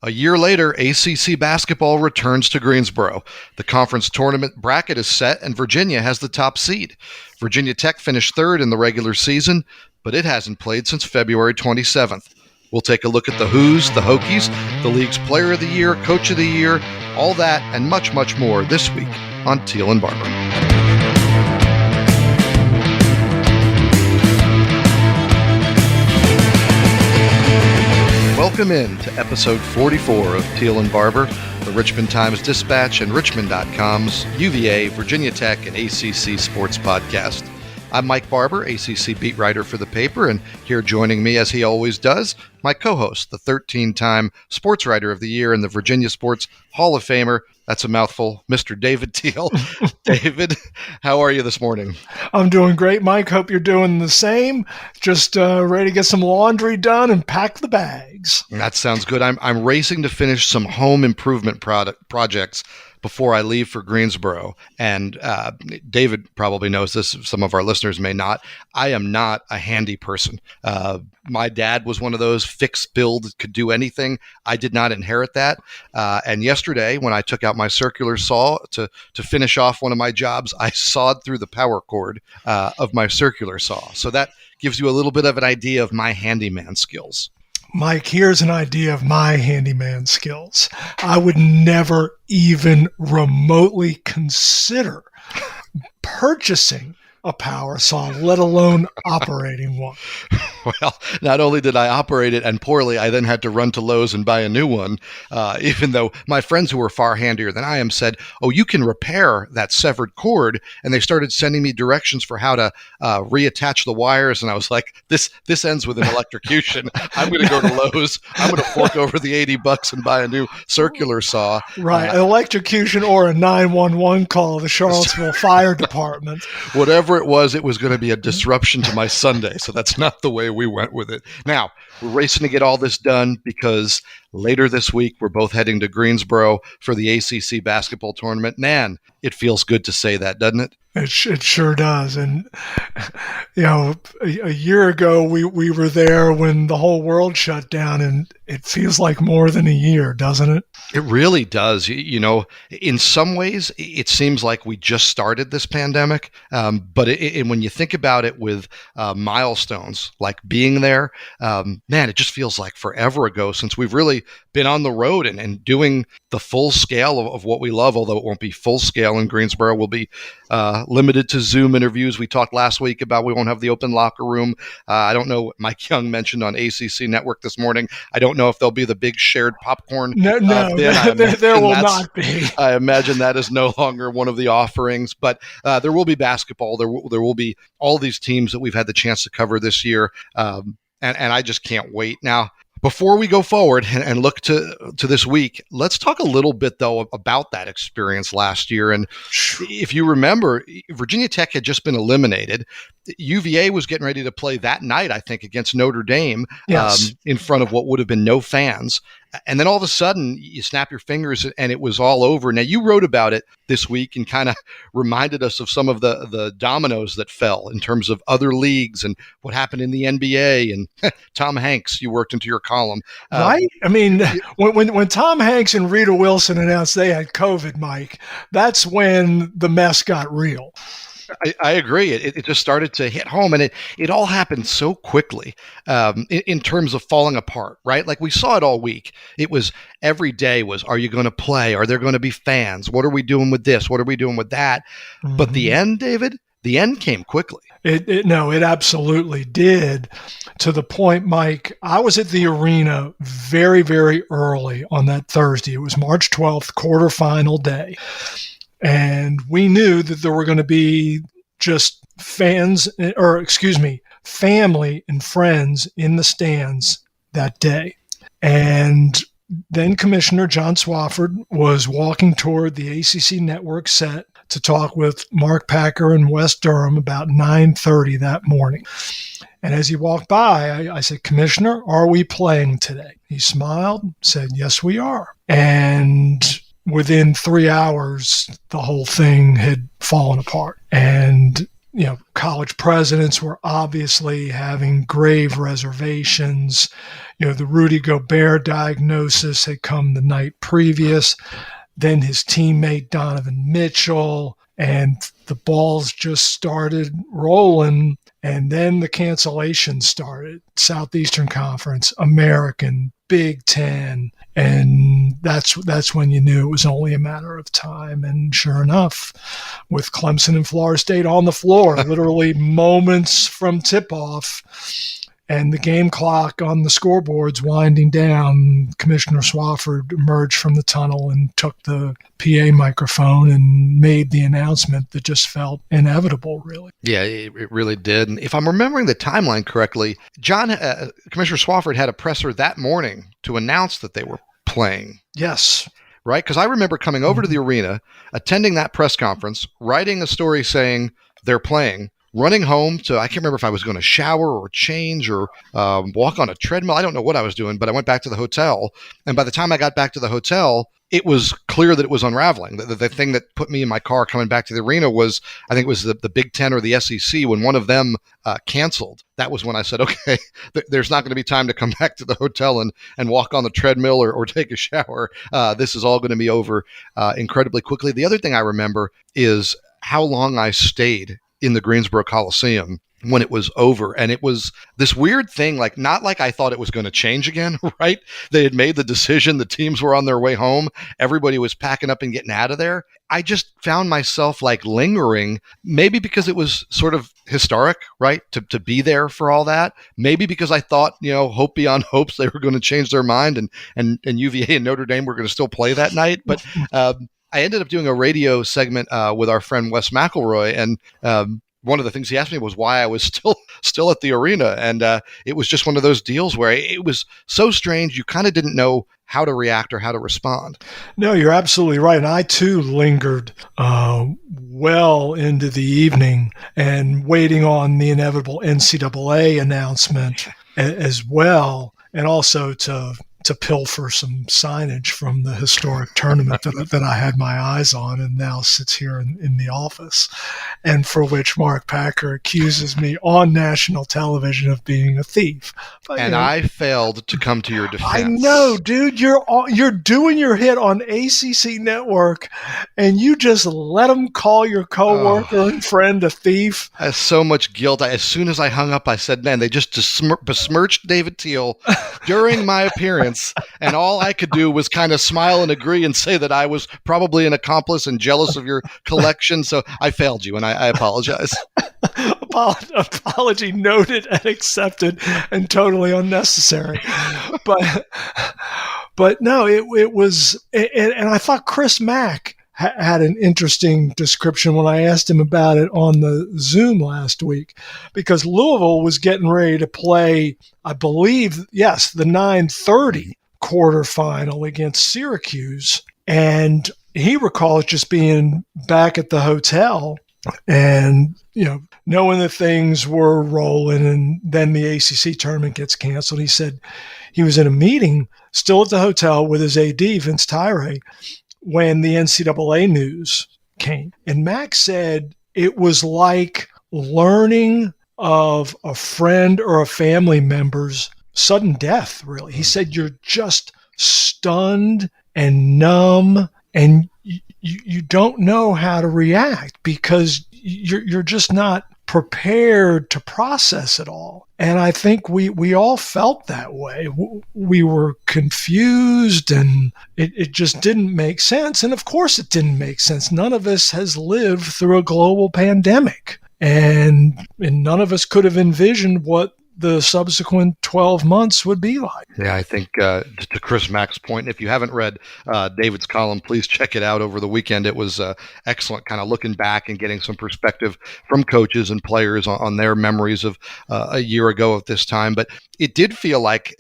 A year later, ACC basketball returns to Greensboro. The conference tournament bracket is set, and Virginia has the top seed. Virginia Tech finished third in the regular season, but it hasn't played since February 27th. We'll take a look at the Who's, the Hokies, the league's Player of the Year, Coach of the Year, all that and much, much more this week on Teel and Barber. Welcome in to episode 44 of Teel and Barber, the Richmond Times-Dispatch and Richmond.com's UVA, Virginia Tech, and ACC sports podcast. I'm Mike Barber, ACC beat writer for the paper, and here joining me, as he always does, my co-host, the 13-time Sports Writer of the Year and the Virginia Sports Hall of Famer. That's a mouthful, Mr. David Teel. David, how are you this morning? I'm doing great, Mike. Hope you're doing the same. Just ready to get some laundry done and pack the bags. That sounds good. I'm racing to finish some home improvement projects before I leave for Greensboro. And David probably knows this. Some of our listeners may not. I am not a handy person. My dad was one of those fixed build, could do anything. I did not inherit that. And yesterday, when I took out my circular saw to finish off one of my jobs, I sawed through the power cord of my circular saw. So that gives you a little bit of an idea of my handyman skills. Mike, here's an idea of my handyman skills. I would never even remotely consider purchasing a power saw, let alone operating one. Well, not only did I operate it and poorly, I then had to run to Lowe's and buy a new one, even though my friends who were far handier than I am said, oh, you can repair that severed cord. And they started sending me directions for how to reattach the wires. And I was like, this ends with an electrocution. I'm going to go to Lowe's. I'm going to fork over the $80 and buy a new circular saw. Right. Electrocution or a 911 call to the Charlottesville Fire Department. Whatever it was going to be a disruption to my Sunday. So that's not the way we went with it. Now, we're racing to get all this done because later this week, we're both heading to Greensboro for the ACC basketball tournament. Man, it feels good to say that, doesn't it? It sure does. And, you know, a year ago, we were there when the whole world shut down, and it feels like more than a year, doesn't it? It really does. You know, in some ways, it seems like we just started this pandemic. But when you think about it with milestones like being there, man, it just feels like forever ago since we've really been on the road and doing the full scale of what we love, although it won't be full scale in Greensboro. We'll be limited to Zoom interviews. We talked last week about we won't have the open locker room. I don't know what Mike Young mentioned on ACC Network this morning. I don't know if there'll be the big shared popcorn. No, there will not be. I imagine that is no longer one of the offerings, but there will be basketball. There will be all these teams that we've had the chance to cover this year, and I just can't wait. Now, before we go forward and look to this week, let's talk a little bit, though, about that experience last year. And if you remember, Virginia Tech had just been eliminated. UVA was getting ready to play that night, I think, against Notre Dame, yes, in front of what would have been no fans. And then all of a sudden, you snap your fingers and it was all over. Now, you wrote about it this week and kind of reminded us of some of the dominoes that fell in terms of other leagues and what happened in the NBA. And Tom Hanks, you worked into your column. Right? I mean, when Tom Hanks and Rita Wilson announced they had COVID, Mike, that's when the mess got real. I agree. It just started to hit home, and it all happened so quickly in terms of falling apart, right? Like we saw it all week. It was every day was, are you going to play? Are there going to be fans? What are we doing with this? What are we doing with that? Mm-hmm. But the end, David, the end came quickly. It absolutely did. To the point, Mike, I was at the arena very, very early on that Thursday. It was March 12th, quarterfinal day. And we knew that there were going to be just family and friends in the stands that day. And then Commissioner John Swofford was walking toward the ACC network set to talk with Mark Packer and Wes Durham about 9:30 that morning. And as he walked by, I said, Commissioner, are we playing today? He smiled, said, yes, we are. And within 3 hours, the whole thing had fallen apart. And college presidents were obviously having grave reservations. The Rudy Gobert diagnosis had come the night previous. Then his teammate Donovan Mitchell, and the balls just started rolling. And then the cancellations started. Southeastern Conference, American, Big Ten. And that's when you knew it was only a matter of time. And sure enough, with Clemson and Florida State on the floor, literally moments from tip-off, and the game clock on the scoreboard's winding down, Commissioner Swafford emerged from the tunnel and took the PA microphone and made the announcement that just felt inevitable, really. Yeah, it really did. And if I'm remembering the timeline correctly, Commissioner Swafford had a presser that morning to announce that they were playing. Yes. Right? Because I remember coming over to the arena, attending that press conference, writing a story saying they're playing, running home to, I can't remember if I was going to shower or change or walk on a treadmill. I don't know what I was doing, but I went back to the hotel. And by the time I got back to the hotel, it was clear that it was unraveling. The thing that put me in my car coming back to the arena was, I think it was the Big Ten or the SEC, when one of them canceled. That was when I said, okay, there's not going to be time to come back to the hotel and walk on the treadmill or take a shower. This is all going to be over incredibly quickly. The other thing I remember is how long I stayed in the Greensboro Coliseum when it was over. And it was this weird thing, like not like I thought it was going to change again, right? They had made the decision. The teams were on their way home. Everybody was packing up and getting out of there. I just found myself like lingering, maybe because it was sort of historic, right? To be there for all that. Maybe because I thought, hope beyond hopes, they were going to change their mind and UVA and Notre Dame were going to still play that night. But I ended up doing a radio segment with our friend Wes McElroy, and one of the things he asked me was why I was still at the arena, and it was just one of those deals where it was so strange. You kind of didn't know how to react or how to respond. No, you're absolutely right. And I too lingered well into the evening and waiting on the inevitable NCAA announcement as well, and also to pilfer some signage from the historic tournament that I had my eyes on and now sits here in the office, and for which Mark Packer accuses me on national television of being a thief. But, I failed to come to your defense. I know, dude. You're doing your hit on ACC Network, and you just let them call your coworker and friend a thief. I have so much guilt. As soon as I hung up, I said, man, they just besmirched David Teel during my appearance. And all I could do was kind of smile and agree and say that I was probably an accomplice and jealous of your collection. So I failed you, and I apologize. Apology noted and accepted, and totally unnecessary. But no, it was, and I thought Chris Mack had an interesting description when I asked him about it on the Zoom last week, because Louisville was getting ready to play, I believe, yes, the 9:30 quarterfinal against Syracuse. And he recalls just being back at the hotel and, knowing that things were rolling, and then the ACC tournament gets canceled. He said he was in a meeting still at the hotel with his AD, Vince Tyre, when the NCAA news came. And Max said it was like learning of a friend or a family member's sudden death, really. He said you're just stunned and numb, and you don't know how to react because you're just not prepared to process it all. And I think we all felt that way. We were confused, and it just didn't make sense. And of course it didn't make sense. None of us has lived through a global pandemic, and none of us could have envisioned what the subsequent 12 months would be like. Yeah, I think to Chris Mack's point, if you haven't read David's column, please check it out over the weekend. It was excellent, kind of looking back and getting some perspective from coaches and players on their memories of a year ago at this time. But it did feel like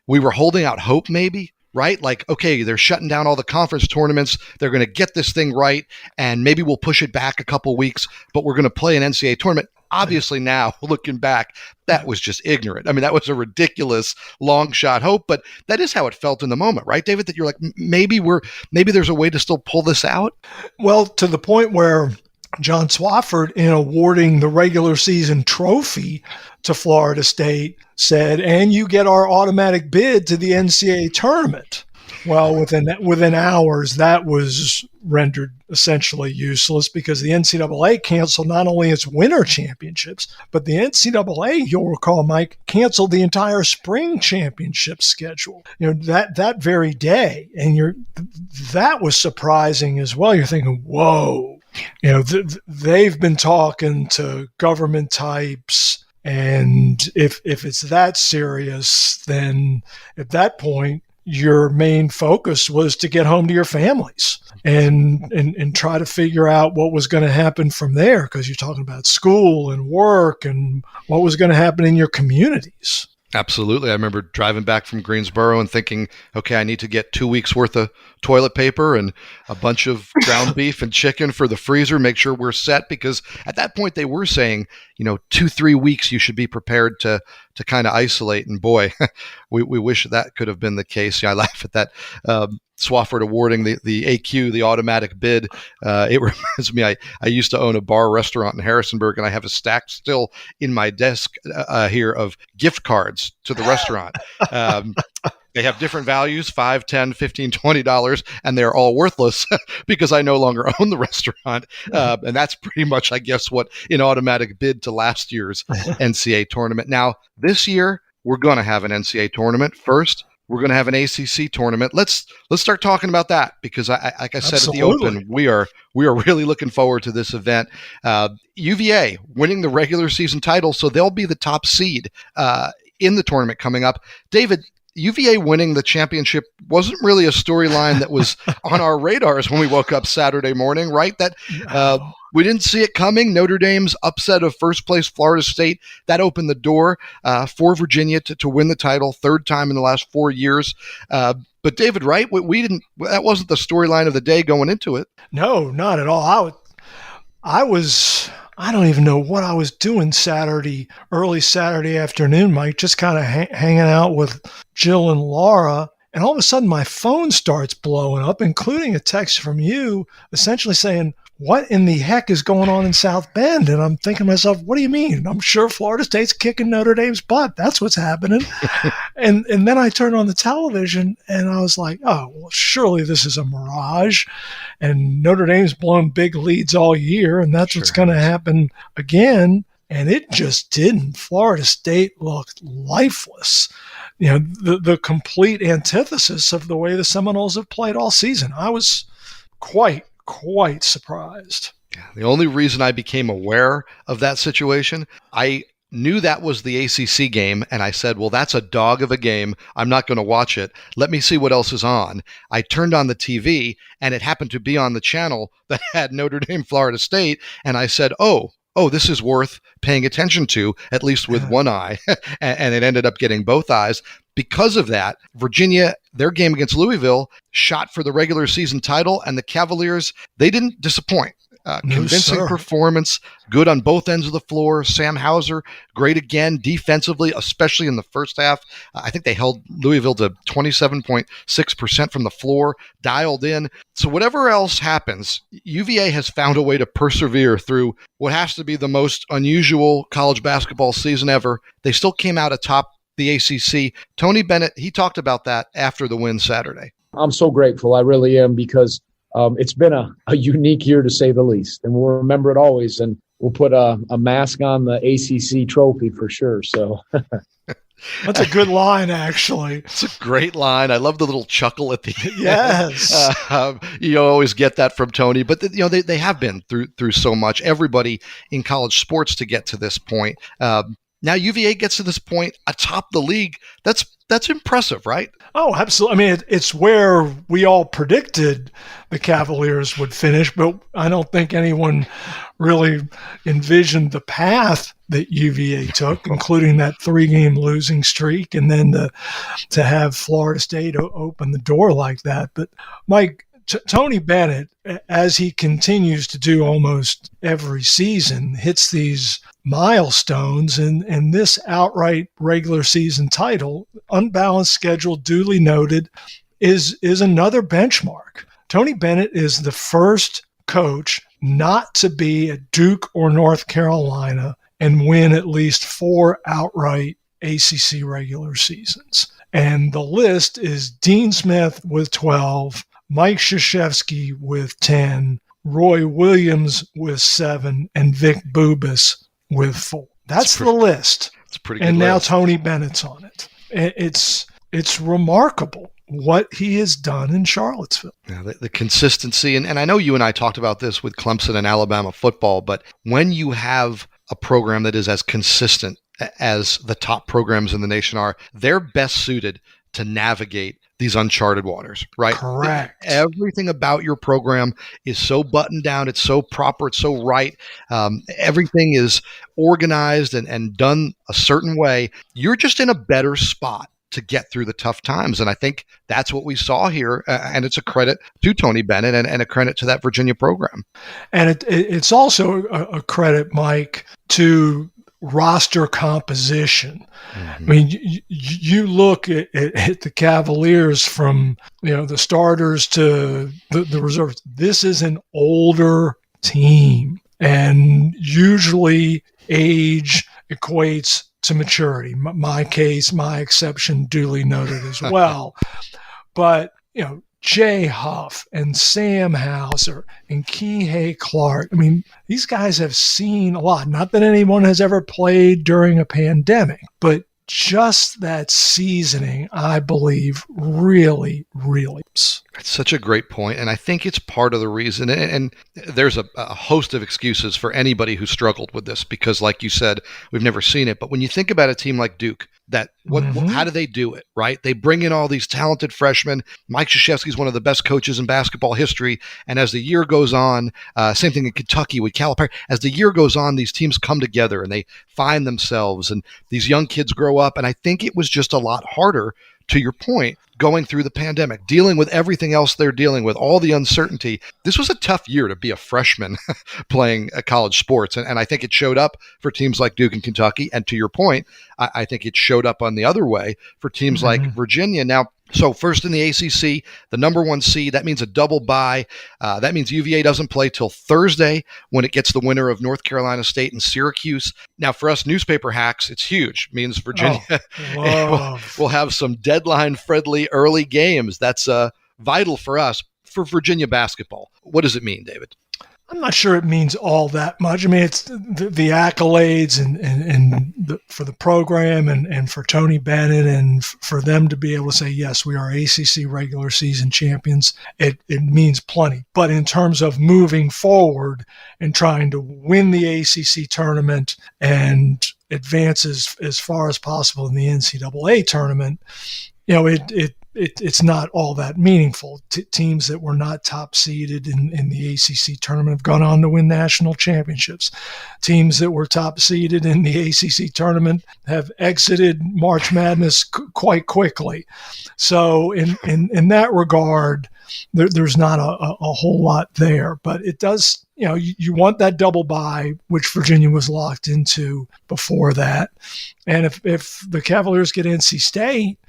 we were holding out hope, maybe, right? Like, okay, they're shutting down all the conference tournaments. They're going to get this thing right, and maybe we'll push it back a couple weeks, but we're going to play an NCAA tournament. Obviously now, looking back, that was just ignorant. I mean, that was a ridiculous long shot hope, but that is how it felt in the moment, right, David? That you're like, maybe there's a way to still pull this out? Well, to the point where John Swafford, in awarding the regular season trophy to Florida State, said, "And you get our automatic bid to the NCAA tournament." Well, within hours, that was rendered essentially useless because the NCAA canceled not only its winter championships, but the NCAA, you'll recall, Mike, canceled the entire spring championship schedule. That very day, and that was surprising as well. You're thinking, whoa, they've been talking to government types. And if it's that serious, then at that point, your main focus was to get home to your families and try to figure out what was going to happen from there, because you're talking about school and work and what was going to happen in your communities. Absolutely. I remember driving back from Greensboro and thinking, okay, I need to get 2 weeks worth of toilet paper and a bunch of ground beef and chicken for the freezer, make sure we're set. Because at that point they were saying, 2-3 weeks, you should be prepared to kind of isolate. And boy, we wish that could have been the case. I laugh at that. Swafford awarding the AQ, the automatic bid. It reminds me, I used to own a bar restaurant in Harrisonburg, and I have a stack still in my desk here of gift cards to the restaurant. They have different values, $5, $10, $15, $20, and they're all worthless because I no longer own the restaurant. And that's pretty much, I guess, what an automatic bid to last year's NCAA tournament. Now, this year, we're going to have an NCAA tournament. First, we're going to have an ACC tournament. Let's start talking about that, because like I said Absolutely. at the open, we are really looking forward to this event. UVA winning the regular season title, so they'll be the top seed in the tournament coming up. David, UVA winning the championship wasn't really a storyline that was on our radars when we woke up Saturday morning, right? We didn't see it coming. Notre Dame's upset of first place Florida State, that opened the door for Virginia to win the title, third time in the last 4 years. But David, right? We didn't. That wasn't the storyline of the day going into it. No, not at all. I don't even know what I was doing early Saturday afternoon, Mike, just kind of hanging out with Jill and Laura. And all of a sudden my phone starts blowing up, including a text from you essentially saying, "What in the heck is going on in South Bend?" And I'm thinking to myself, what do you mean? I'm sure Florida State's kicking Notre Dame's butt. That's what's happening. and then I turned on the television and I was like, oh, well, surely this is a mirage. And Notre Dame's blown big leads all year, and that's what's going to happen again. And it just didn't. Florida State looked lifeless. The complete antithesis of the way the Seminoles have played all season. I was quite surprised. The only reason I became aware of that situation, I knew that was the ACC game, and I said, well, that's a dog of a game. I'm not going to watch it. Let me see what else is on. I turned on the TV, and it happened to be on the channel that had Notre Dame, Florida State, and I said, oh, this is worth paying attention to, at least with one eye, and it ended up getting both eyes. Because of that, Virginia, their game against Louisville, shot for the regular season title, and the Cavaliers, they didn't disappoint. Convincing performance, good on both ends of the floor. Sam Hauser, great again defensively, especially in the first half. I think they held Louisville to 27.6% from the floor, dialed in. So whatever else happens, UVA has found a way to persevere through what has to be the most unusual college basketball season ever. They still came out atop the ACC. Tony Bennett, he talked about that after the win Saturday. I'm so grateful. I really am, because it's been a unique year, to say the least, and we'll remember it always. And we'll put a mask on the ACC trophy for sure. So that's a good line, actually. It's a great line. I love the little chuckle at the end. Yes. You always get that from Tony, but they have been through so much. Everybody in college sports to get to this point. Now UVA gets to this point atop the league. That's impressive, right? Oh, absolutely. I mean, it's where we all predicted the Cavaliers would finish, but I don't think anyone really envisioned the path that UVA took, including that 3-game losing streak, and then to have Florida State open the door like that. But Mike, Tony Bennett, as he continues to do almost every season, hits these milestones, and this outright regular season title, unbalanced schedule duly noted, is another benchmark. Tony Bennett is the first coach not to be at Duke or North Carolina and win at least 4 outright ACC regular seasons. And the list is Dean Smith with 12, Mike Krzyzewski with 10, Roy Williams with 7, and Vic Bubas with 4. That's the list. It's a pretty good and now list. Tony Bennett's on it. It's remarkable what he has done in Charlottesville. Yeah, the consistency. And I know you and I talked about this with Clemson and Alabama football, but when you have a program that is as consistent as the top programs in the nation are, they're best suited to navigate these uncharted waters, right? Correct. Everything about your program is so buttoned down. It's so proper. It's so right. Everything is organized and done a certain way. You're just in a better spot to get through the tough times. And I think that's what we saw here. And it's a credit to Tony Bennett and a credit to that Virginia program. And it's also a credit, Mike, to roster composition. Mm-hmm. I mean, you look at the Cavaliers from, the starters to the reserves. This is an older team, and usually age equates to maturity. My case, my exception, duly noted as well. But, Jay Huff and Sam Hauser and Kihei Clark. I mean, these guys have seen a lot. Not that anyone has ever played during a pandemic, but just that seasoning, I believe, really, really. It's such a great point, and I think it's part of the reason. And there's a host of excuses for anybody who struggled with this because, like you said, we've never seen it. But when you think about a team like Duke, how do they do it, right? They bring in all these talented freshmen. Mike Krzyzewski is one of the best coaches in basketball history. And as the year goes on, same thing in Kentucky with Calipari, as the year goes on, these teams come together and they find themselves and these young kids grow up. And I think it was just a lot harder, to your point, going through the pandemic, dealing with everything else they're dealing with, all the uncertainty. This was a tough year to be a freshman playing college sports. And I think it showed up for teams like Duke and Kentucky. And to your point, I think it showed up on the other way for teams like Virginia. Now, so first in the ACC, the number 1 seed, that means a double bye. That means UVA doesn't play till Thursday when it gets the winner of North Carolina State and Syracuse. Now, for us newspaper hacks, it's huge. It means Virginia will have some deadline-friendly early games. That's vital for us, for Virginia basketball. What does it mean, David? I'm not sure it means all that much. I mean, it's the accolades and for the program and for Tony Bennett and for them to be able to say, yes, we are ACC regular season champions. It means plenty. But in terms of moving forward and trying to win the ACC tournament and advance as far as possible in the NCAA tournament, it's not all that meaningful. Teams that were not top seeded in the ACC tournament have gone on to win national championships. Teams that were top seeded in the ACC tournament have exited March Madness quite quickly. So in that regard, there's not a whole lot there, but it does. You want that double bye, which Virginia was locked into before that. And if the Cavaliers get NC State,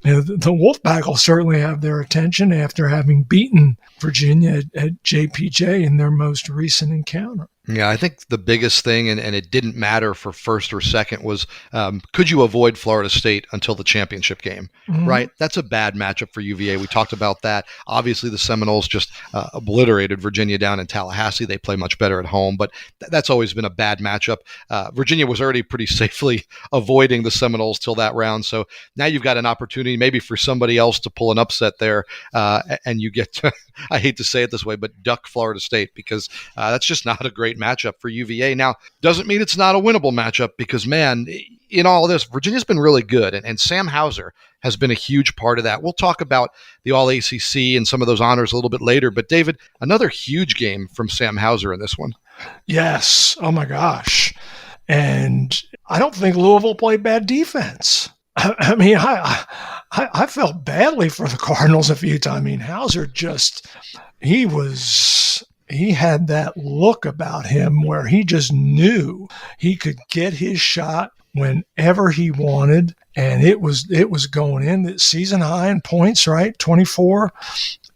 the Wolfpack will certainly have their attention after having beaten Virginia at JPJ in their most recent encounter. Yeah, I think the biggest thing, and it didn't matter for first or second, was could you avoid Florida State until the championship game, right? That's a bad matchup for UVA. We talked about that. Obviously, the Seminoles just obliterated Virginia down in Tallahassee. They play much better at home, but that's always been a bad matchup. Virginia was already pretty safely avoiding the Seminoles till that round, so now you've got an opportunity maybe for somebody else to pull an upset there, and you get to, I hate to say it this way, but duck Florida State because that's just not a great matchup for UVA. Now, doesn't mean it's not a winnable matchup because, man, in all of this, Virginia's been really good, and Sam Hauser has been a huge part of that. We'll talk about the All-ACC and some of those honors a little bit later, but David, another huge game from Sam Hauser in this one. Yes. Oh, my gosh. And I don't think Louisville played bad defense. I mean, I felt badly for the Cardinals a few times. I mean, Hauser he had that look about him where he just knew he could get his shot whenever he wanted, and it was going in. The season high in points, right? 24.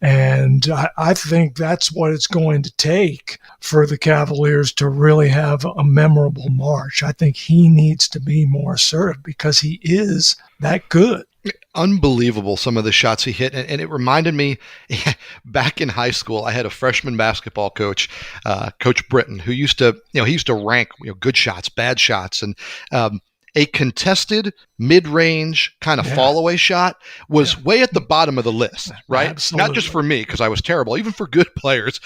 And I think that's what it's going to take for the Cavaliers to really have a memorable March. I think he needs to be more assertive because he is that good. Unbelievable, some of the shots he hit. And it reminded me back in high school, I had a freshman basketball coach, Coach Britton, who used to, he used to rank, good shots, bad shots. And a contested mid-range kind of fall away shot was way at the bottom of the list, right? Absolutely. Not just for me, because I was terrible, even for good players.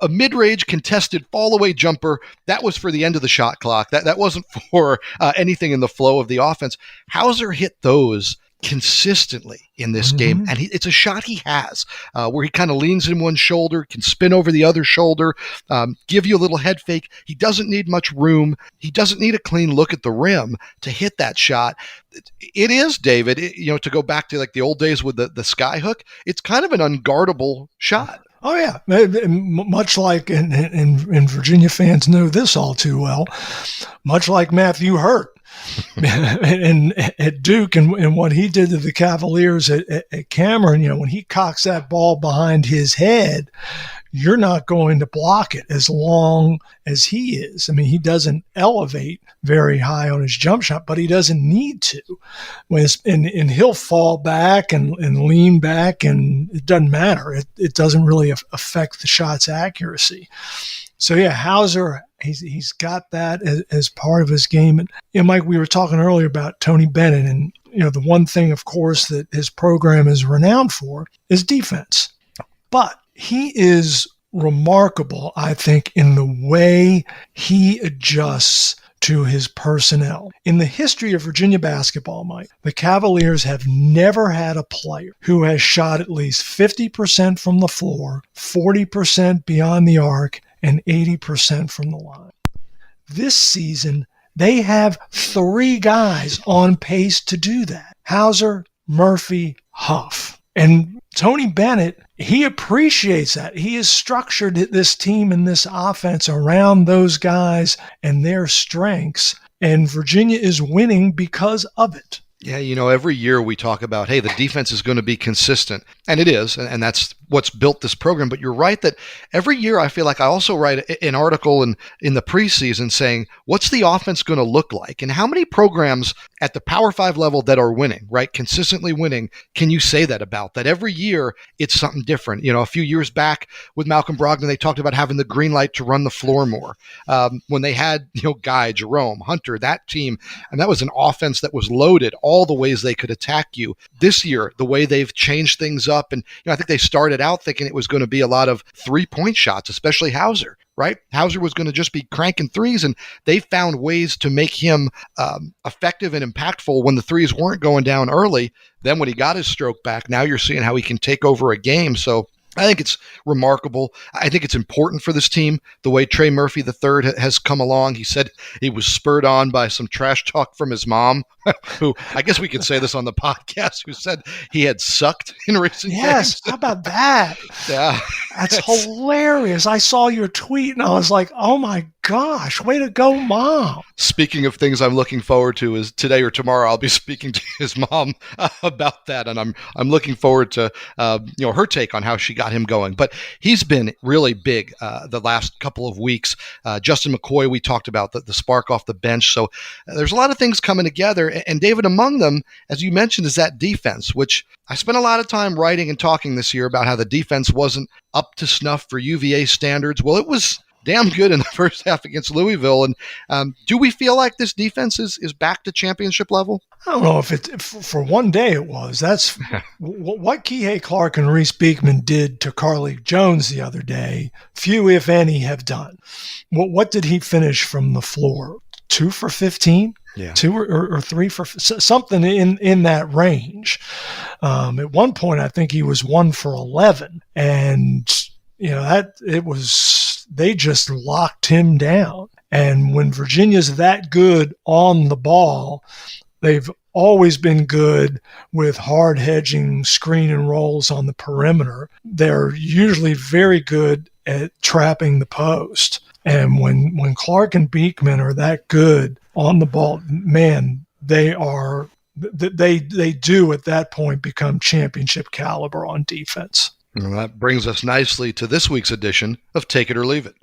A mid-range contested fall away jumper, that was for the end of the shot clock. That wasn't for anything in the flow of the offense. Hauser hit those consistently in this game, and it's a shot he has where he kind of leans in one shoulder, can spin over the other shoulder, give you a little head fake. He doesn't need much room. He doesn't need a clean look at the rim to hit that shot. It is, David, to go back to like the old days with the sky hook, it's kind of an unguardable shot. Oh, yeah. Much like, and Virginia fans know this all too well, much like Matthew Hurt and at Duke and what he did to the Cavaliers at Cameron, when he cocks that ball behind his head, you're not going to block it as long as he is. I mean, he doesn't elevate very high on his jump shot, but he doesn't need to. And he'll fall back and lean back, and it doesn't matter. It doesn't really affect the shot's accuracy. So, yeah, Hauser, he's got that as part of his game. And, Mike, we were talking earlier about Tony Bennett, and, the one thing, of course, that his program is renowned for is defense. But he is remarkable, I think, in the way he adjusts to his personnel. In the history of Virginia basketball, Mike, the Cavaliers have never had a player who has shot at least 50% from the floor, 40% beyond the arc, and 80% from the line. This season, they have 3 guys on pace to do that: Hauser, Murphy, Huff. And Tony Bennett, he appreciates that. He has structured this team and this offense around those guys and their strengths, and Virginia is winning because of it. Yeah, every year we talk about, hey, the defense is going to be consistent. And it is, and that's what's built this program. But you're right that every year I feel like I also write an article in the preseason saying, what's the offense going to look like? And how many programs at the Power 5 level that are winning, right, consistently winning, can you say that about? That every year it's something different. A few years back with Malcolm Brogdon, they talked about having the green light to run the floor more. When they had, Guy, Jerome, Hunter, that team, and that was an offense that was loaded, all the ways they could attack you. This year, the way they've changed things up, and I think they started out thinking it was going to be a lot of 3-point shots, especially Hauser, right? Hauser was going to just be cranking threes, and they found ways to make him effective and impactful when the threes weren't going down early. Then when he got his stroke back, now you're seeing how he can take over a game. So I think it's remarkable. I think it's important for this team, the way Trey Murphy III has come along. He said he was spurred on by some trash talk from his mom, who, I guess we could say this on the podcast, who said he had sucked in recent games. How about that? Yeah. That's hilarious. I saw your tweet and I was like, oh my gosh, way to go, Mom. Speaking of things I'm looking forward to, is today or tomorrow I'll be speaking to his mom about that, and I'm looking forward to her take on how she got him going. But he's been really big the last couple of weeks. Justin McCoy, we talked about the spark off the bench. So there's a lot of things coming together, and David, among them, as you mentioned, is that defense, which I spent a lot of time writing and talking this year about how the defense wasn't up to snuff for UVA standards. Well, it was damn good in the first half against Louisville. And do we feel like this defense is back to championship level? I don't know if for one day it was. That's what Kihei Clark and Reese Beekman did to Carlik Jones the other day. Few, if any, have done. What did he finish from the floor? 2 for 15? Yeah. 2 or 3 for something in that range. At one point, I think he was 1 for 11, and they just locked him down. And when Virginia's that good on the ball, they've always been good with hard hedging, screen and rolls on the perimeter. They're usually very good at trapping the post. And when Clark and Beekman are that good on the ball, man, they do at that point become championship caliber on defense. And that brings us nicely to this week's edition of Take It or Leave It.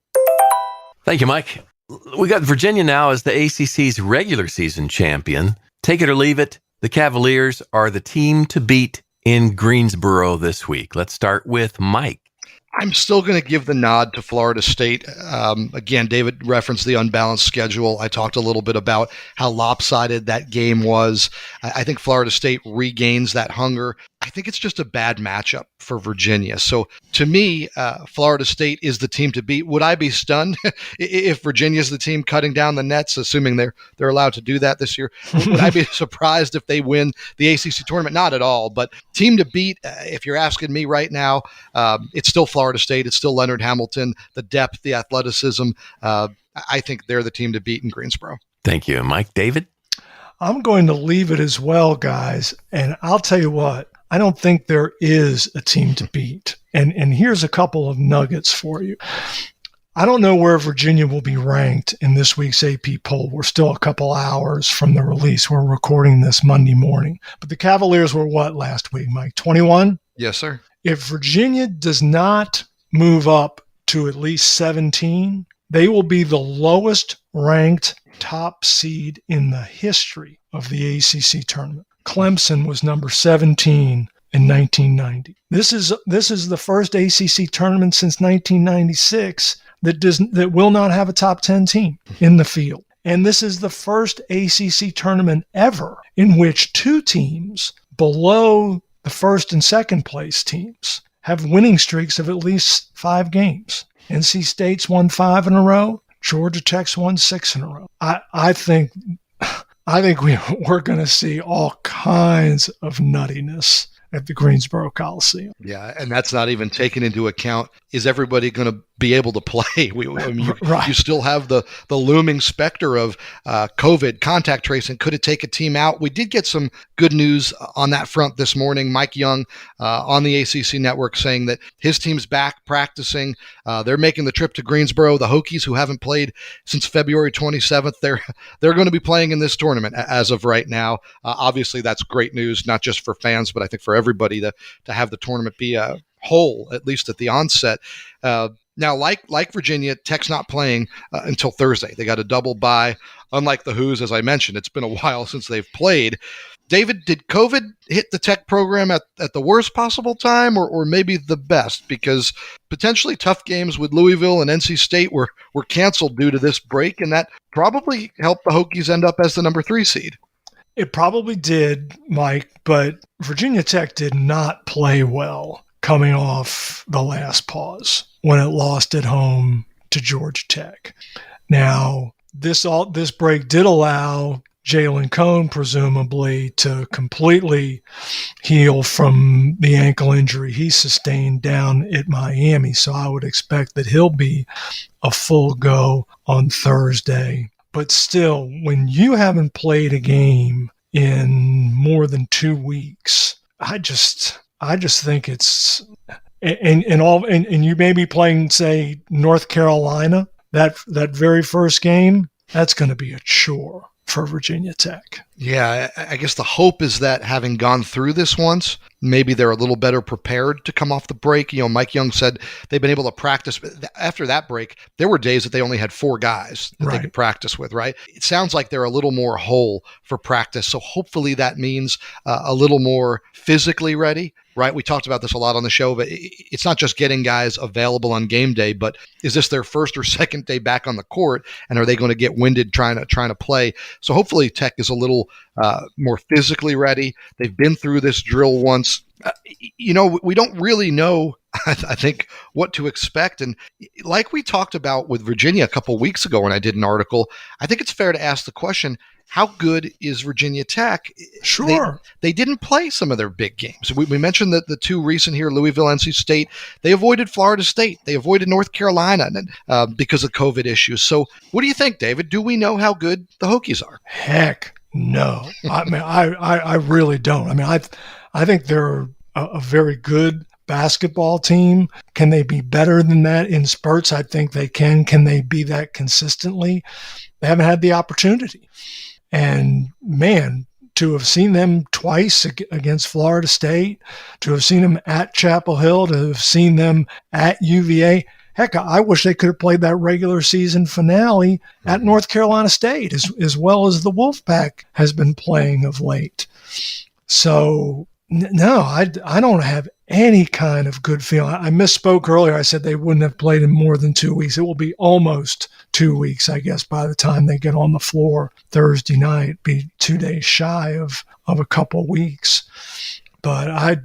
Thank you, Mike. We got Virginia now as the ACC's regular season champion. Take it or leave it, the Cavaliers are the team to beat in Greensboro this week. Let's start with Mike. I'm still going to give the nod to Florida State. Again, David referenced the unbalanced schedule. I talked a little bit about how lopsided that game was. I think Florida State regains that hunger. I think it's just a bad matchup for Virginia. So to me, Florida State is the team to beat. Would I be stunned if Virginia's the team cutting down the nets, assuming they're allowed to do that this year? Would I be surprised if they win the ACC tournament? Not at all. But team to beat, if you're asking me right now, it's still Florida State. It's still Leonard Hamilton. The depth, the athleticism. I think they're the team to beat in Greensboro. Thank you, Mike. David? I'm going to leave it as well, guys. And I'll tell you what. I don't think there is a team to beat. And here's a couple of nuggets for you. I don't know where Virginia will be ranked in this week's AP poll. We're still a couple hours from the release. We're recording this Monday morning. But the Cavaliers were what last week, Mike? 21? Yes, sir. If Virginia does not move up to at least 17, they will be the lowest ranked top seed in the history of the ACC tournament. Clemson was number 17 in 1990. This is the first ACC tournament since 1996 that will not have a top 10 team in the field. And this is the first ACC tournament ever in which two teams below the first and second place teams have winning streaks of at least 5 games. NC State's won 5 in a row. Georgia Tech's won 6 in a row. I think we're going to see all kinds of nuttiness at the Greensboro Coliseum. Yeah, and that's not even taken into account. Is everybody going to be able to play? Right. You still have the looming specter of COVID, contact tracing. Could it take a team out? We did get some good news on that front this morning. Mike Young on the ACC network saying that his team's back practicing. They're making the trip to Greensboro. The Hokies, who haven't played since February 27th, they're going to be playing in this tournament as of right now. Obviously, that's great news, not just for fans, but I think for everybody to have the tournament be whole, at least at the onset. Now, like Virginia, Tech's not playing until Thursday. They got a double bye. Unlike the Who's, as I mentioned, it's been a while since they've played. David, did COVID hit the Tech program at the worst possible time or maybe the best? Because potentially tough games with Louisville and NC State were canceled due to this break, and that probably helped the Hokies end up as the number 3 seed. It probably did, Mike, but Virginia Tech did not play well coming off the last pause when it lost at home to Georgia Tech. Now, this break did allow Jalen Cone, presumably, to completely heal from the ankle injury he sustained down at Miami. So I would expect that he'll be a full go on Thursday. But still, when you haven't played a game in more than 2 weeks, I just think it's and you may be playing, say, North Carolina, that very first game, that's going to be a chore for Virginia Tech. Yeah, I guess the hope is that having gone through this once, maybe they're a little better prepared to come off the break. You know, Mike Young said they've been able to practice. After that break, there were days that they only had 4 guys that they could practice with, right? It sounds like they're a little more whole for practice. So hopefully that means a little more physically ready, right? We talked about this a lot on the show, but it's not just getting guys available on game day, but is this their first or second day back on the court? And are they going to get winded trying to play? So hopefully Tech is a little more physically ready. They've been through this drill once. We don't really know, I think, what to expect. And like we talked about with Virginia a couple weeks ago when I did an article, I think it's fair to ask the question, how good is Virginia Tech? Sure. They didn't play some of their big games. We mentioned that the 2 recent here, Louisville, NC State, they avoided Florida State. They avoided North Carolina because of COVID issues. So what do you think, David? Do we know how good the Hokies are? Heck no. I mean, I really don't. I mean, I think they're a very good basketball team. Can they be better than that in spurts? I think they can. Can they be that consistently? They haven't had the opportunity. And man, to have seen them twice against Florida State, to have seen them at Chapel Hill, to have seen them at UVA. Heck, I wish they could have played that regular season finale at North Carolina State, as well as the Wolfpack has been playing of late. So, no, I don't have any kind of good feeling. I misspoke earlier. I said they wouldn't have played in more than 2 weeks. It will be almost 2 weeks, I guess, by the time they get on the floor Thursday night. Be 2 days shy of a couple weeks. But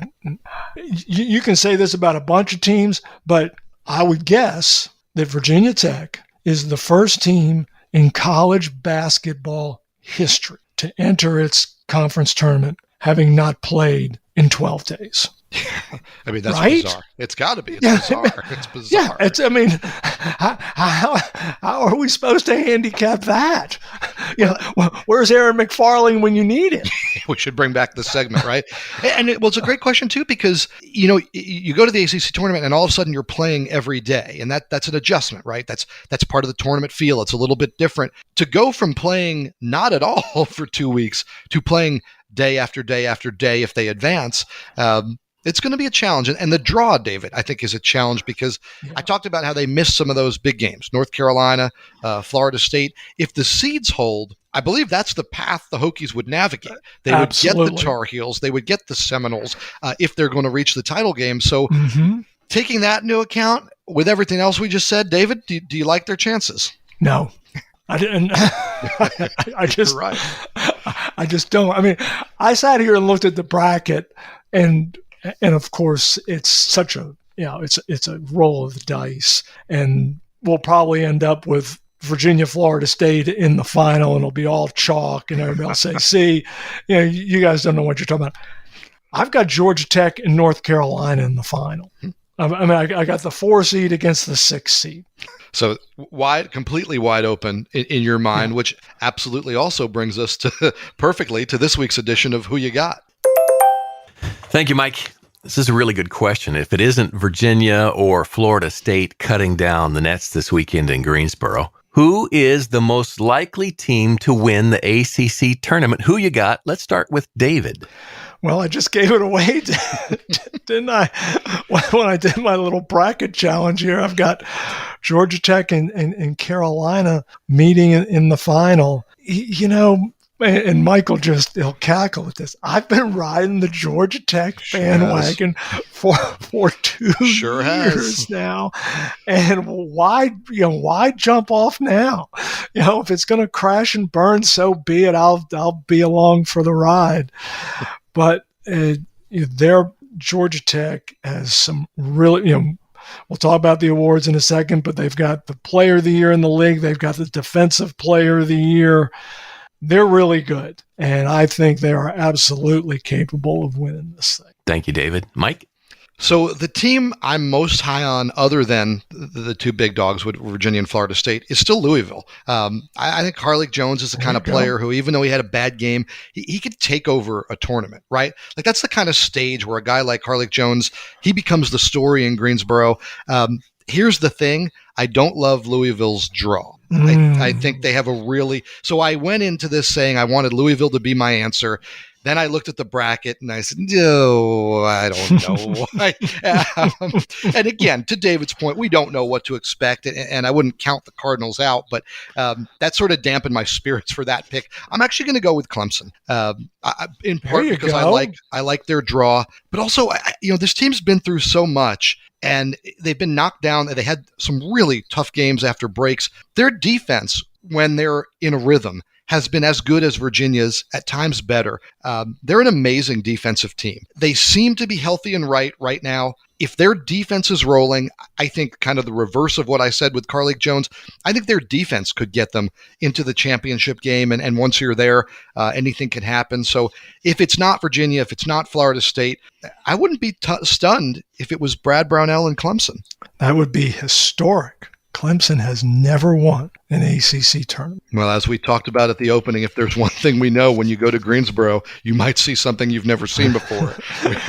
you can say this about a bunch of teams, but I would guess that Virginia Tech is the first team in college basketball history to enter its conference tournament having not played in 12 days. I mean, that's right? bizarre. It's got to be. It's bizarre. It's bizarre. Yeah, how are we supposed to handicap that? Where's Aaron McFarling when you need him? We should bring back this segment, right? And it's a great question too, because you go to the ACC tournament and all of a sudden you're playing every day, and that's an adjustment, right? That's part of the tournament feel. It's a little bit different to go from playing not at all for 2 weeks to playing day after day after day if they advance. It's going to be a challenge. And the draw, David, I think is a challenge because I talked about how they missed some of those big games, North Carolina, Florida State. If the seeds hold, I believe that's the path the Hokies would navigate. They would get the Tar Heels. They would get the Seminoles if they're going to reach the title game. So taking that into account with everything else we just said, David, do you like their chances? No. I didn't. I just, right. I just don't. I mean, I sat here and looked at the bracket, and of course, it's such a it's a roll of the dice, and we'll probably end up with Virginia, Florida State in the final, and it'll be all chalk, and everybody will say, "See, you guys don't know what you're talking about." I've got Georgia Tech and North Carolina in the final. I mean, I got the 4 seed against the 6 seed. So completely wide open in your mind, which absolutely also brings us perfectly to this week's edition of Who You Got. Thank you, Mike. This is a really good question. If it isn't Virginia or Florida State cutting down the nets this weekend in Greensboro, who is the most likely team to win the ACC tournament? Who you got? Let's start with David. Well, I just gave it away, didn't I? When I did my little bracket challenge here, I've got Georgia Tech and Carolina meeting in the final. And Michael he'll cackle at this. I've been riding the Georgia Tech bandwagon for 2 years now. And why jump off now? If it's going to crash and burn, so be it. I'll be along for the ride. But their Georgia Tech has some really, we'll talk about the awards in a second, but they've got the player of the year in the league. They've got the defensive player of the year. They're really good. And I think they are absolutely capable of winning this thing. Thank you, David. Mike? So the team I'm most high on, other than the 2 big dogs with Virginia and Florida State, is still Louisville. I think Carlik Jones is the kind of player who, even though he had a bad game, he could take over a tournament, right? Like, that's the kind of stage where a guy like Carlik Jones, he becomes the story in Greensboro. Here's the thing. I don't love Louisville's draw. I think they have so I went into this saying I wanted Louisville to be my answer. Then I looked at the bracket and I said, no, I don't know. And again, to David's point, we don't know what to expect, and I wouldn't count the Cardinals out, but that sort of dampened my spirits for that pick. I'm actually going to go with Clemson, in part because I like their draw, but also, this team's been through so much, and they've been knocked down. They had some really tough games after breaks. Their defense, when they're in a rhythm, has been as good as Virginia's, at times better. They're an amazing defensive team. They seem to be healthy and right now. If their defense is rolling, I think kind of the reverse of what I said with Carlik Jones, I think their defense could get them into the championship game. And once you're there, anything can happen. So if it's not Virginia, if it's not Florida State, I wouldn't be stunned if it was Brad Brownell and Clemson. That would be historic. Clemson has never won an ACC tournament. Well, as we talked about at the opening, if there's one thing we know when you go to Greensboro, you might see something you've never seen before.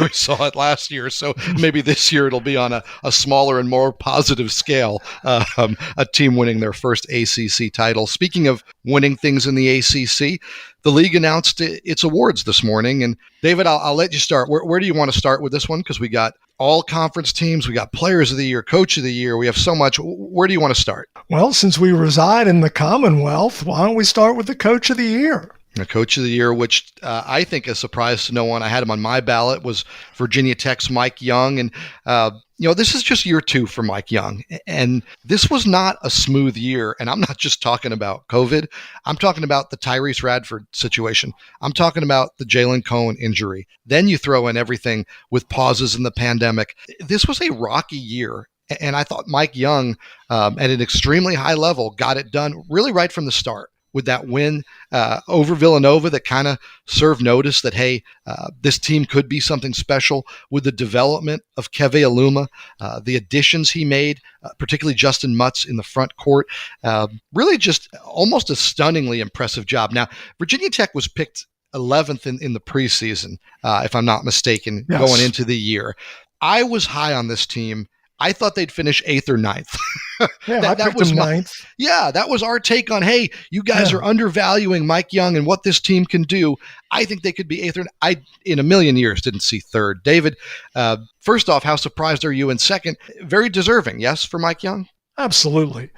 We saw it last year, so maybe this year it'll be on a smaller and more positive scale, a team winning their first ACC title. Speaking of winning things in the ACC, the league announced its awards this morning. And David, I'll let you start. Where do you want to start with this one? Because we got all conference teams, we got players of the year, coach of the year. We have so much. Where do you want to start? Well, since we reside in the Commonwealth, why don't we start with the coach of the year? The coach of the year, which I think is a surprise to no one. I had him on my ballot, was Virginia Tech's Mike Young. And, this is just year 2 for Mike Young. And this was not a smooth year. And I'm not just talking about COVID. I'm talking about the Tyrese Radford situation. I'm talking about the Jalen Cohen injury. Then you throw in everything with pauses in the pandemic. This was a rocky year. And I thought Mike Young, at an extremely high level, got it done really right from the start, with that win over Villanova that kind of served notice that, hey, this team could be something special, with the development of Keve Aluma, the additions he made, particularly Justin Mutz in the front court. Really just almost a stunningly impressive job. Now, Virginia Tech was picked 11th in the preseason, if I'm not mistaken, Yes. going into the year. I was high on this team. I thought they'd finish 8th or 9th. Yeah, I picked him 9th. Yeah, that was our take on, hey, you guys are undervaluing Mike Young and what this team can do. I think they could be 8th. I, in a million years, didn't see 3rd. David, first off, how surprised are you? And second, very deserving, yes, for Mike Young? Absolutely.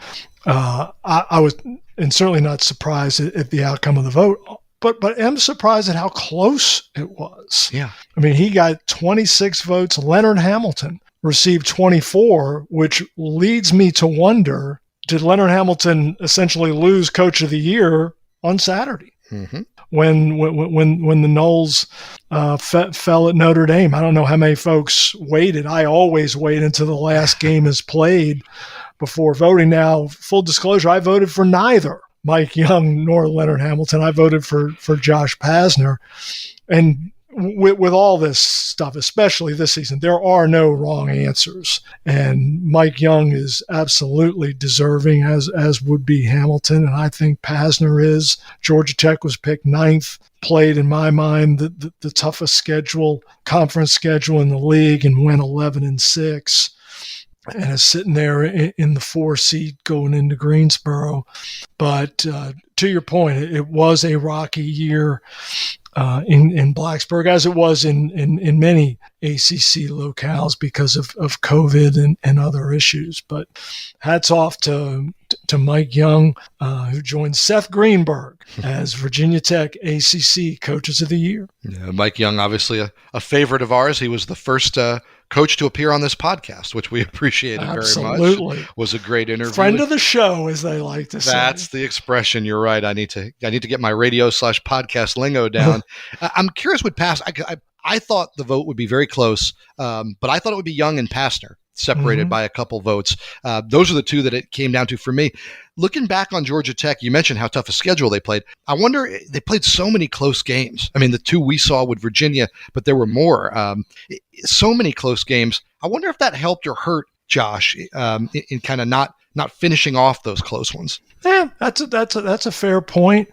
I was, and certainly not surprised at the outcome of the vote, but am surprised at how close it was. Yeah. I mean, he got 26 votes. Leonard Hamilton received 24, which leads me to wonder, did Leonard Hamilton essentially lose Coach of the Year on Saturday? Mm-hmm. When the Noles fell at Notre Dame? I don't know how many folks waited. I always wait until the last game is played before voting. Now, full disclosure, I voted for neither Mike Young nor Leonard Hamilton. I voted for Josh Pazner. And with all this stuff, especially this season, there are no wrong answers. And Mike Young is absolutely deserving, as would be Hamilton. And I think Pazner is. Georgia Tech was picked 9th, played, in my mind, the toughest conference schedule in the league, and went 11-6. And is sitting there in the 4 seed going into Greensboro. But to your point, it was a rocky year in Blacksburg, as it was in many ACC locales because of COVID and other issues. But hats off to Mike Young, who joined Seth Greenberg as Virginia Tech ACC Coaches of the Year. Yeah, Mike Young, obviously a favorite of ours. He was the first coach to appear on this podcast, which we appreciated very much. Absolutely. Was a great interview. Friend of the show, as they like to say. That's the expression. You're right. I need to get my radio/podcast lingo down. I'm curious what I thought the vote would be very close, but I thought it would be Young and Pastner, separated by a couple votes. Those are the two that it came down to for me. Looking back on Georgia Tech, you mentioned how tough a schedule they played. I wonder, they played so many close games. I mean, the 2 we saw with Virginia, but there were more. So many close games. I wonder if that helped or hurt Josh in kind of not finishing off those close ones. Yeah, that's a fair point.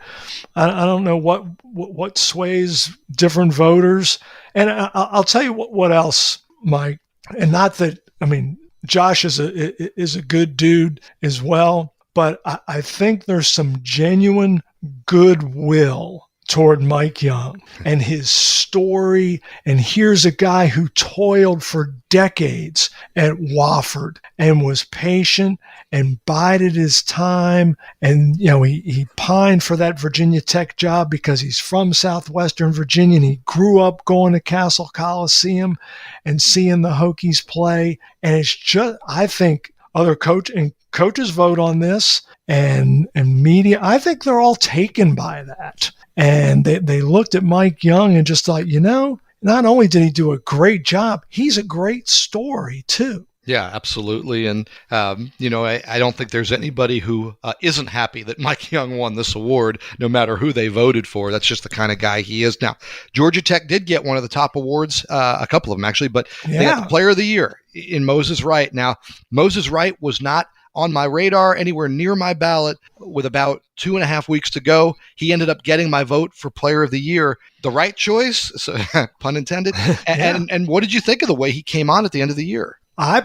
I don't know what sways different voters, and I'll tell you what else, Mike. And not that, I mean, Josh is a good dude as well, but I think there's some genuine goodwill toward Mike Young and his story. And here's a guy who toiled for decades at Wofford and was patient and bided his time. And, he pined for that Virginia Tech job because he's from Southwestern Virginia and he grew up going to Castle Coliseum and seeing the Hokies play. And it's just, I think other coaches vote on this and media, I think they're all taken by that. And they looked at Mike Young and just thought, not only did he do a great job, he's a great story too. Yeah, absolutely. And, I don't think there's anybody who isn't happy that Mike Young won this award, no matter who they voted for. That's just the kind of guy he is. Now, Georgia Tech did get one of the top awards, a couple of them actually, but they got the Player of the Year in Moses Wright. Now, Moses Wright was not on my radar, anywhere near my ballot. With about 2.5 weeks to go, he ended up getting my vote for Player of the Year. The right choice, so, pun intended. And what did you think of the way he came on at the end of the year? I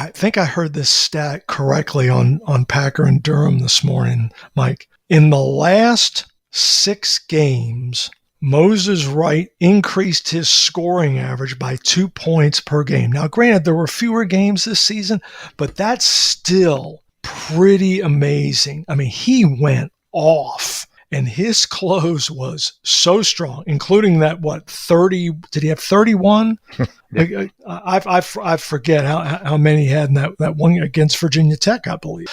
think I heard this stat correctly on Packer and Durham this morning, Mike. In the last 6 games, Moses Wright increased his scoring average by 2 points per game. Now, granted, there were fewer games this season, but that's still pretty amazing. I mean, he went off. And his close was so strong, including that, 30, did he have 31? Yeah. I forget how many he had in that one against Virginia Tech, I believe.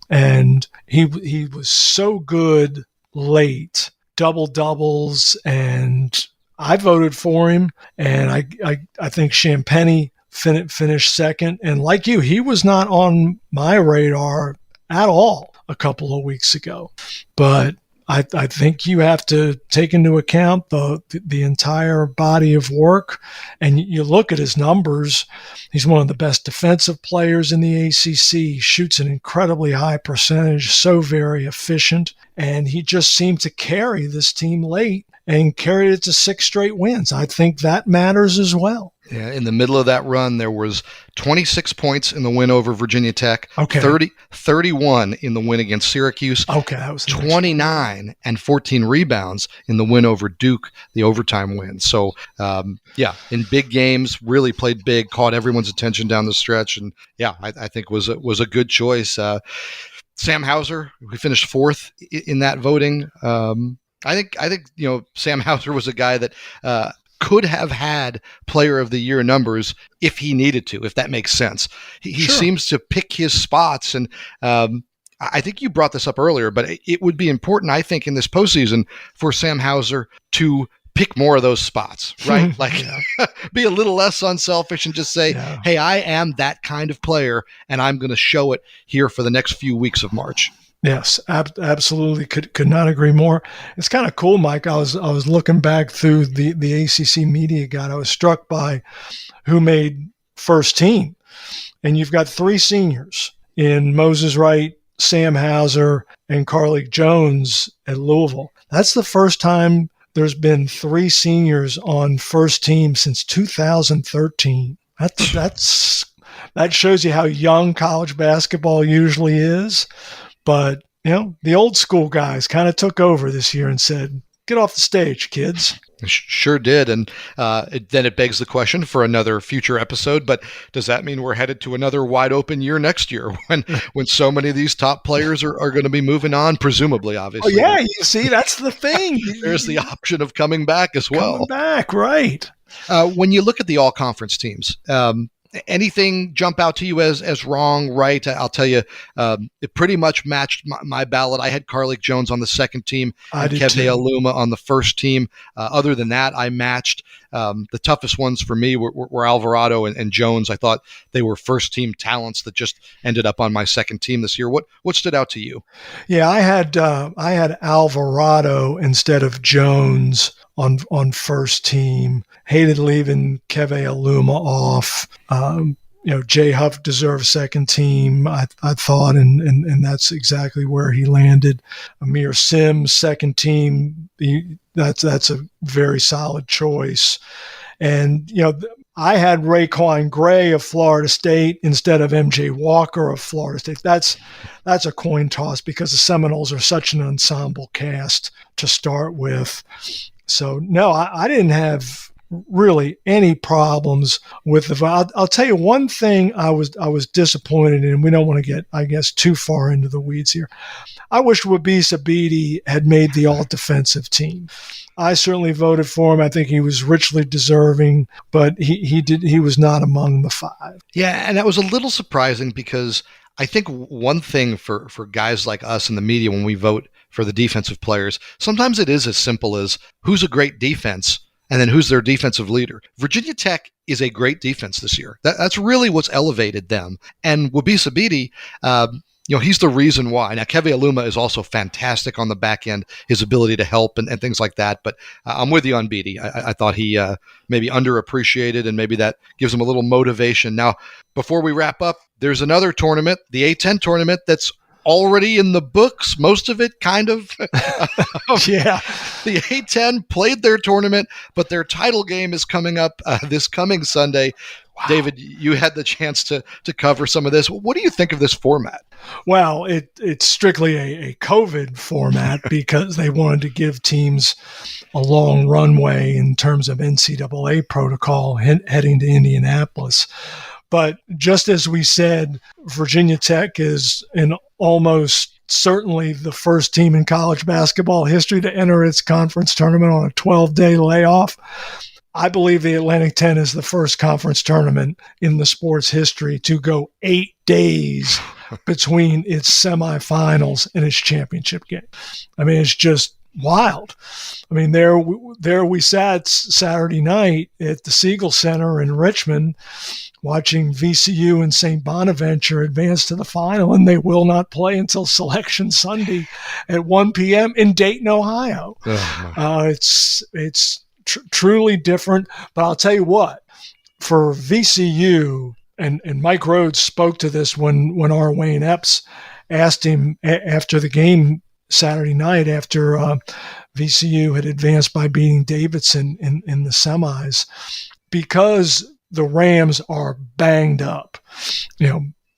And he was so good late, double doubles, and I voted for him. And I think Champagny finished second. And like you, he was not on my radar at all a couple of weeks ago. But I think you have to take into account the entire body of work, and you look at his numbers. He's one of the best defensive players in the ACC, shoots an incredibly high percentage, so very efficient, and he just seemed to carry this team late and carried it to 6 straight wins. I think that matters as well. Yeah, in the middle of that run, there was 26 points in the win over Virginia Tech, Okay. 31 in the win against Syracuse, Okay, that was 29 and 14 rebounds in the win over Duke, the overtime win. So, in big games, really played big, caught everyone's attention down the stretch, and I think was a good choice. Sam Hauser, who finished 4th in that voting. I think Sam Hauser was a guy that could have had Player of the Year numbers if he needed to, if that makes sense. He Sure. seems to pick his spots, and I think you brought this up earlier, but it would be important, I think, in this postseason for Sam Hauser to pick more of those spots, right? Like, be a little less unselfish and just say, hey, I am that kind of player, and I'm going to show it here for the next few weeks of March. Yes, absolutely. Could not agree more. It's kind of cool, Mike. I was looking back through the ACC media guide. I was struck by who made first team, and you've got 3 seniors in Moses Wright, Sam Hauser, and Carlik Jones at Louisville. That's the first time there's been 3 seniors on first team since 2013. That shows you how young college basketball usually is. But, the old school guys kind of took over this year and said, get off the stage, kids. Sure did. And then it begs the question for another future episode, but does that mean we're headed to another wide open year next year when so many of these top players are going to be moving on, presumably, obviously? Oh, yeah, you see, that's the thing. There's the option of coming back as well. Coming back, right. When you look at the all-conference teams, anything jump out to you as wrong, right? I'll tell you, it pretty much matched my ballot. I had Carlik Jones on the second team and Keve Aluma on the first team. Other than that, I matched. The toughest ones for me were Alvarado and Jones. I thought they were first team talents that just ended up on my second team this year. What stood out to you? Yeah, I had Alvarado instead of Jones on first team. Hated leaving Keve Aluma off. Jay Huff deserves second team, I thought, and that's exactly where he landed. Amir Sims, second team, that's a very solid choice. And, I had Raekwon Gray of Florida State instead of MJ Walker of Florida State. That's a coin toss because the Seminoles are such an ensemble cast to start with. So, no, I didn't have really any problems with the vote. I'll tell you one thing I was disappointed in. We don't want to get, I guess, too far into the weeds here. I wish Wabisa Bede had made the all-defensive team. I certainly voted for him. I think he was richly deserving, but he was not among the 5. Yeah, and that was a little surprising because I think one thing for guys like us in the media when we vote for the defensive players, sometimes it is as simple as who's a great defense and then who's their defensive leader. Virginia Tech is a great defense this year. That's really what's elevated them. And Wabisa Bede, he's the reason why. Now, Keve Aluma is also fantastic on the back end, his ability to help and things like that. But I'm with you on Beatty. I thought he maybe underappreciated, and maybe that gives him a little motivation. Now, before we wrap up, there's another tournament, the A10 tournament, that's already in the books, most of it kind of. Yeah. The A10 played their tournament, but their title game is coming up this coming Sunday. Wow. David, you had the chance to cover some of this. What do you think of this format? Well, it's strictly a COVID format because they wanted to give teams a long runway in terms of NCAA protocol heading to Indianapolis. But just as we said, Virginia Tech is in almost certainly the first team in college basketball history to enter its conference tournament on a 12-day layoff. I believe the Atlantic 10 is the first conference tournament in the sport's history to go 8 days between its semifinals and its championship game. I mean, it's just wild. I mean, there we sat Saturday night at the Siegel Center in Richmond watching VCU and St. Bonaventure advance to the final, and they will not play until Selection Sunday at 1 p.m. in Dayton, Ohio. It's truly different. But I'll tell you what, for VCU, and Mike Rhodes spoke to this when our Wayne Epps asked him after the game Saturday night, after VCU had advanced by beating Davidson in the semis, because the Rams are banged up.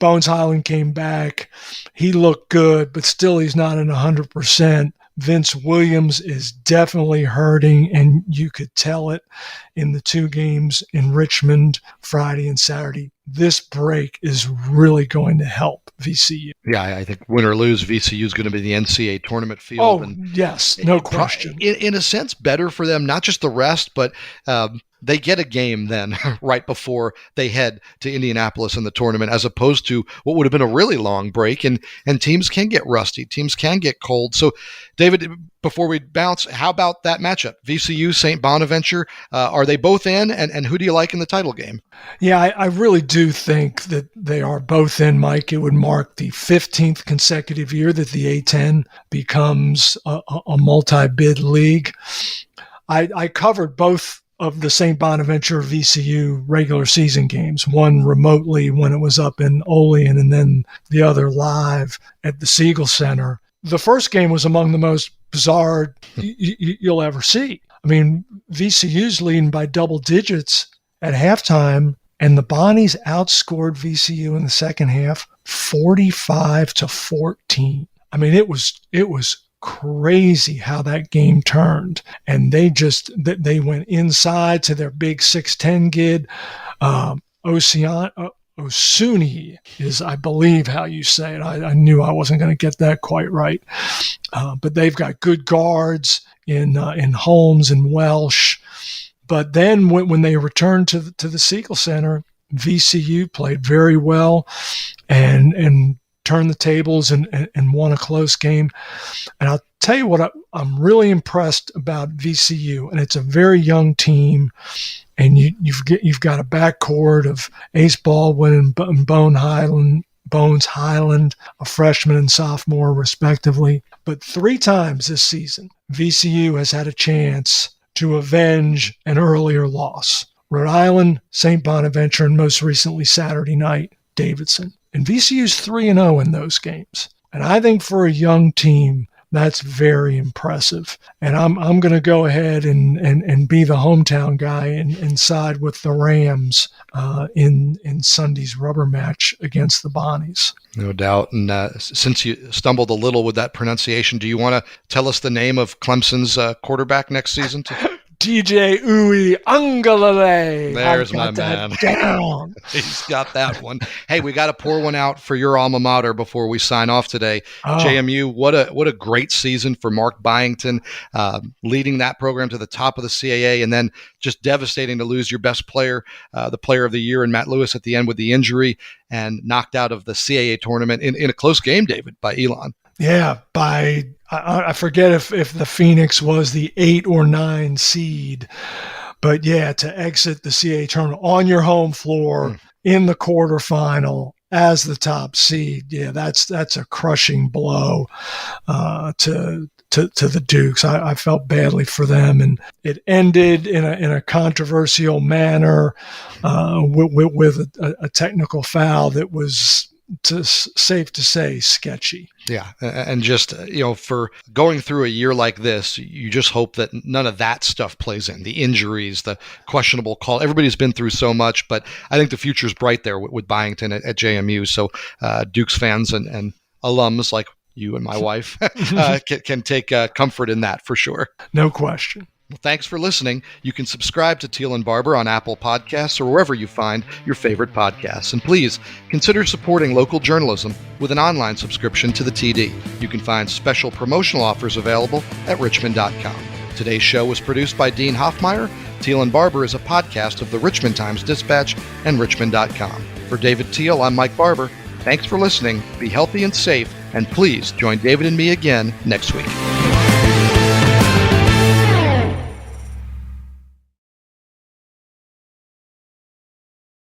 Bones Highland came back. He looked good, but still he's not at 100%. Vince Williams is definitely hurting, and you could tell it in the two games in Richmond, Friday and Saturday. This break is really going to help VCU. Yeah, I think win or lose, VCU is going to be the NCAA tournament field. Oh, yes, no question. In a sense, better for them, not just the rest, but they get a game then right before they head to Indianapolis in the tournament, as opposed to what would have been a really long break. And teams can get rusty. Teams can get cold. So, David, before we bounce, how about that matchup? VCU, St. Bonaventure, are they both in? And who do you like in the title game? Yeah, I really do think that they are both in, Mike. It would mark the 15th consecutive year that the A10 becomes a multi-bid league. I covered both of the St. Bonaventure VCU regular season games, one remotely when it was up in Olean, and then the other live at the Siegel Center. The first game was among the most bizarre you'll ever see. I mean, VCU's leading by double digits at halftime, and the Bonnies outscored VCU in the second half 45-14. I mean, it was crazy how that game turned, and they went inside to their big 6'10" kid. Osuni is, I believe, how you say it. I knew I wasn't going to get that quite right, but they've got good guards in Holmes and Welsh. But then when they returned to the Siegel Center, VCU played very well and turned the tables and won a close game. And I'll tell you what, I'm really impressed about VCU, and it's a very young team. And you've got a backcourt of Ace Baldwin and Bones Highland, a freshman and sophomore respectively. But 3 times this season, VCU has had a chance to avenge an earlier loss. Rhode Island, St. Bonaventure, and most recently Saturday night, Davidson. And VCU's 3-0 in those games. And I think for a young team, that's very impressive. And I'm going to go ahead and be the hometown guy and side with the Rams in Sunday's rubber match against the Bonnies. No doubt. And since you stumbled a little with that pronunciation, do you want to tell us the name of Clemson's quarterback next season? DJ Uiagalelei. There's my man. Down. He's got that one. Hey, we got to pour one out for your alma mater before we sign off today. JMU, what a great season for Mark Byington, leading that program to the top of the CAA, and then just devastating to lose your best player, the player of the year, and Matt Lewis at the end with the injury, and knocked out of the CAA tournament in a close game, David, by Elon. Yeah, I forget if the Phoenix was the 8 or 9 seed, but yeah, to exit the CAA tournament on your home floor in the quarterfinal as the top seed, yeah, that's a crushing blow to the Dukes. I felt badly for them, and it ended in a controversial manner with a technical foul that was, safe to say, sketchy. Yeah, and just for going through a year like this, you just hope that none of that stuff plays in. The injuries, the questionable call. Everybody's been through so much, but I think the future's bright there with Byington at JMU. So Dukes fans and alums like you and my wife can take comfort in that for sure. No question. Well, thanks for listening. You can subscribe to Teel and Barber on Apple Podcasts or wherever you find your favorite podcasts. And please consider supporting local journalism with an online subscription to the TD. You can find special promotional offers available at richmond.com. Today's show was produced by Dean Hoffmeyer. Teel and Barber is a podcast of the Richmond Times-Dispatch and richmond.com. For David Teel, I'm Mike Barber. Thanks for listening. Be healthy and safe, and please join David and me again next week.